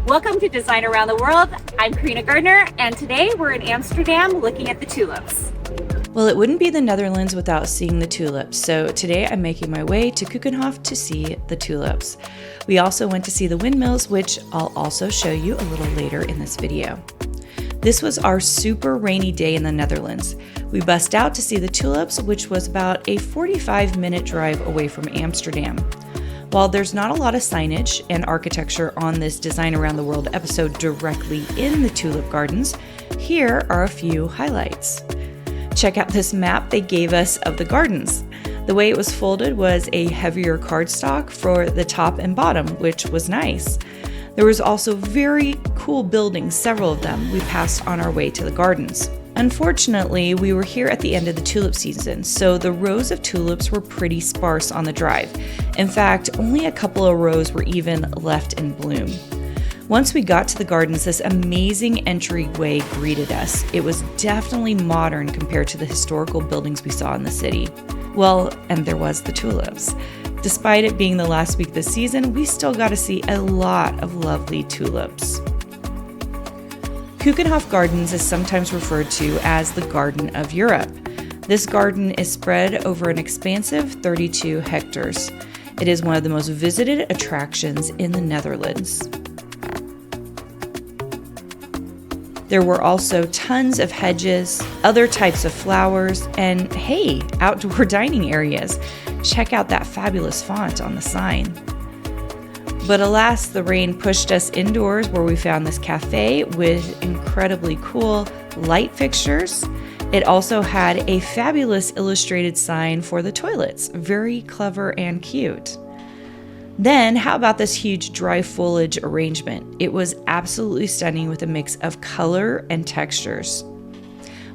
Welcome to Design Around the World. I'm Carina Gardner, and today we're in Amsterdam looking at the tulips. Well, it wouldn't be the Netherlands without seeing the tulips, so today I'm making my way to Keukenhof to see the tulips. We also went to see the windmills, which I'll also show you a little later in this video. This was our super rainy day in the Netherlands. We bussed out to see the tulips, which was about a 45-minute drive away from Amsterdam. While there's not a lot of signage and architecture on this Design Around the World episode directly in the tulip gardens, here are a few highlights. Check out this map they gave us of the gardens. The way it was folded was a heavier cardstock for the top and bottom, which was nice. There was also very cool buildings, several of them, we passed on our way to the gardens. Unfortunately, we were here at the end of the tulip season, so the rows of tulips were pretty sparse on the drive. In fact, only a couple of rows were even left in bloom. Once we got to the gardens, this amazing entryway greeted us. It was definitely modern compared to the historical buildings we saw in the city. Well, and there was the tulips. Despite it being the last week of the season, we still got to see a lot of lovely tulips. Keukenhof Gardens is sometimes referred to as the Garden of Europe. This garden is spread over an expansive 32 hectares. It is one of the most visited attractions in the Netherlands. There were also tons of hedges, other types of flowers, and hey, outdoor dining areas. Check out that fabulous font on the sign. But alas, the rain pushed us indoors where we found this cafe with incredibly cool light fixtures. It also had a fabulous illustrated sign for the toilets. Very clever and cute. Then, how about this huge dry foliage arrangement? It was absolutely stunning with a mix of color and textures.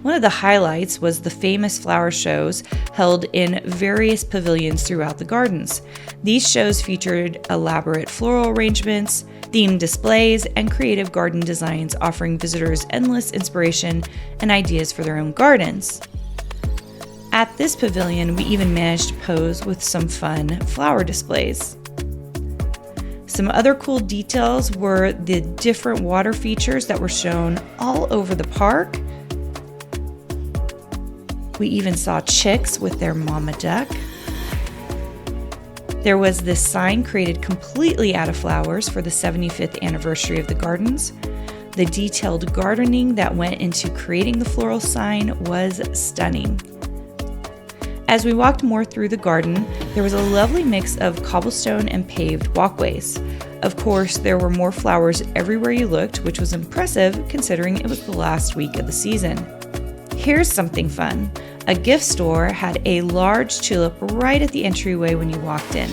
One of the highlights was the famous flower shows held in various pavilions throughout the gardens. These shows featured elaborate floral arrangements, themed displays, and creative garden designs, offering visitors endless inspiration and ideas for their own gardens. At this pavilion, we even managed to pose with some fun flower displays. Some other cool details were the different water features that were shown all over the park. We even saw chicks with their mama duck. There was this sign created completely out of flowers for the 75th anniversary of the gardens. The detailed gardening that went into creating the floral sign was stunning. As we walked more through the garden, there was a lovely mix of cobblestone and paved walkways. Of course, there were more flowers everywhere you looked, which was impressive considering it was the last week of the season. Here's something fun. A gift store had a large tulip right at the entryway when you walked in.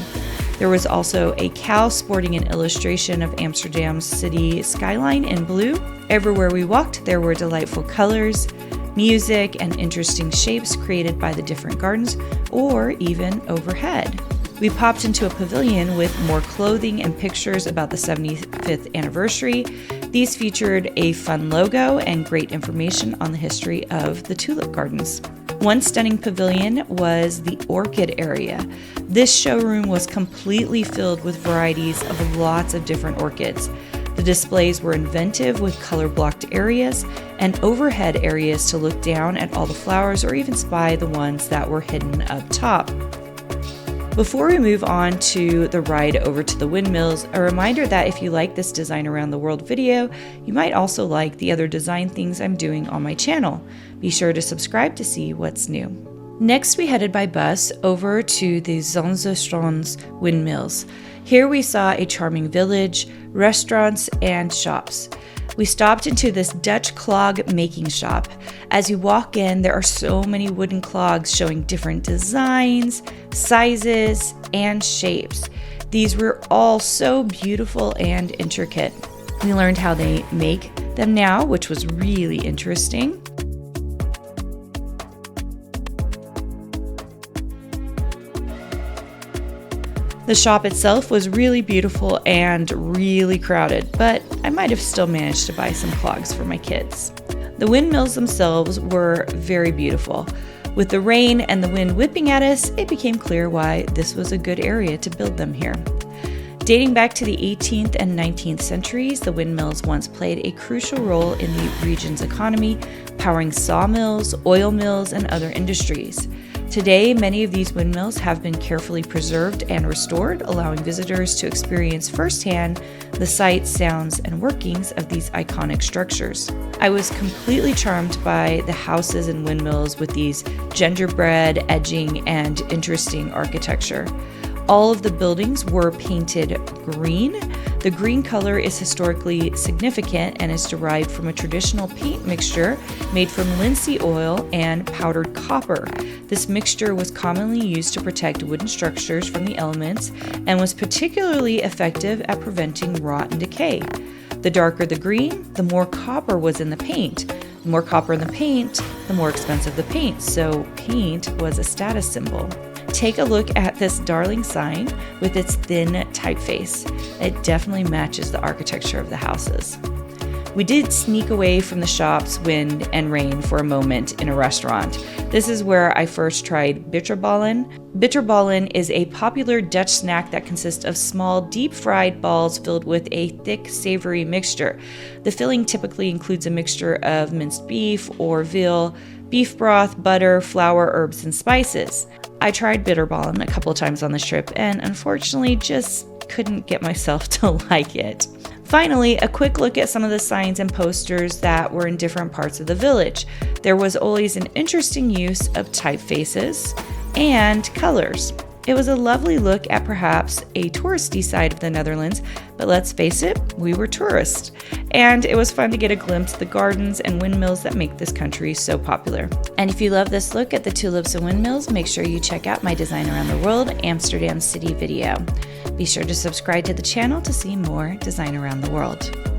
There was also a cow sporting an illustration of Amsterdam's city skyline in blue. Everywhere we walked, there were delightful colors, music, and interesting shapes created by the different gardens, or even overhead. We popped into a pavilion with more clothing and pictures about the 75th anniversary. These featured a fun logo and great information on the history of the tulip gardens. One stunning pavilion was the orchid area. This showroom was completely filled with varieties of lots of different orchids. The displays were inventive with color-blocked areas and overhead areas to look down at all the flowers or even spy the ones that were hidden up top. Before we move on to the ride over to the windmills, a reminder that if you like this Design Around the World video, you might also like the other design things I'm doing on my channel. Be sure to subscribe to see what's new. Next, we headed by bus over to the Zonnestestrand windmills. Here we saw a charming village, restaurants, and shops. We stopped into this Dutch clog making shop. As you walk in, there are so many wooden clogs showing different designs, sizes, and shapes. These were all so beautiful and intricate. We learned how they make them now, which was really interesting. The shop itself was really beautiful and really crowded, but I might have still managed to buy some clogs for my kids. The windmills themselves were very beautiful. With the rain and the wind whipping at us, it became clear why this was a good area to build them here. Dating back to the 18th and 19th centuries, the windmills once played a crucial role in the region's economy, powering sawmills, oil mills, and other industries. Today, many of these windmills have been carefully preserved and restored, allowing visitors to experience firsthand the sights, sounds, and workings of these iconic structures. I was completely charmed by the houses and windmills with these gingerbread edging and interesting architecture. All of the buildings were painted green. The green color is historically significant and is derived from a traditional paint mixture made from linseed oil and powdered copper. This mixture was commonly used to protect wooden structures from the elements and was particularly effective at preventing rot and decay. The darker the green, the more copper was in the paint. The more copper in the paint, the more expensive the paint, so paint was a status symbol. Take a look at this darling sign with its thin typeface. It definitely matches the architecture of the houses. We did sneak away from the shops, wind, and rain for a moment in a restaurant. This is where I first tried bitterballen. Bitterballen is a popular Dutch snack that consists of small, deep-fried balls filled with a thick, savory mixture. The filling typically includes a mixture of minced beef or veal, beef broth, butter, flour, herbs, and spices. I tried bitterballen a couple of times on this trip and unfortunately just couldn't get myself to like it. Finally, a quick look at some of the signs and posters that were in different parts of the village. There was always an interesting use of typefaces and colors. It was a lovely look at perhaps a touristy side of the Netherlands, but let's face it, we were tourists. And it was fun to get a glimpse of the gardens and windmills that make this country so popular. And if you love this look at the tulips and windmills, make sure you check out my Design Around the World Amsterdam City video. Be sure to subscribe to the channel to see more Design Around the World.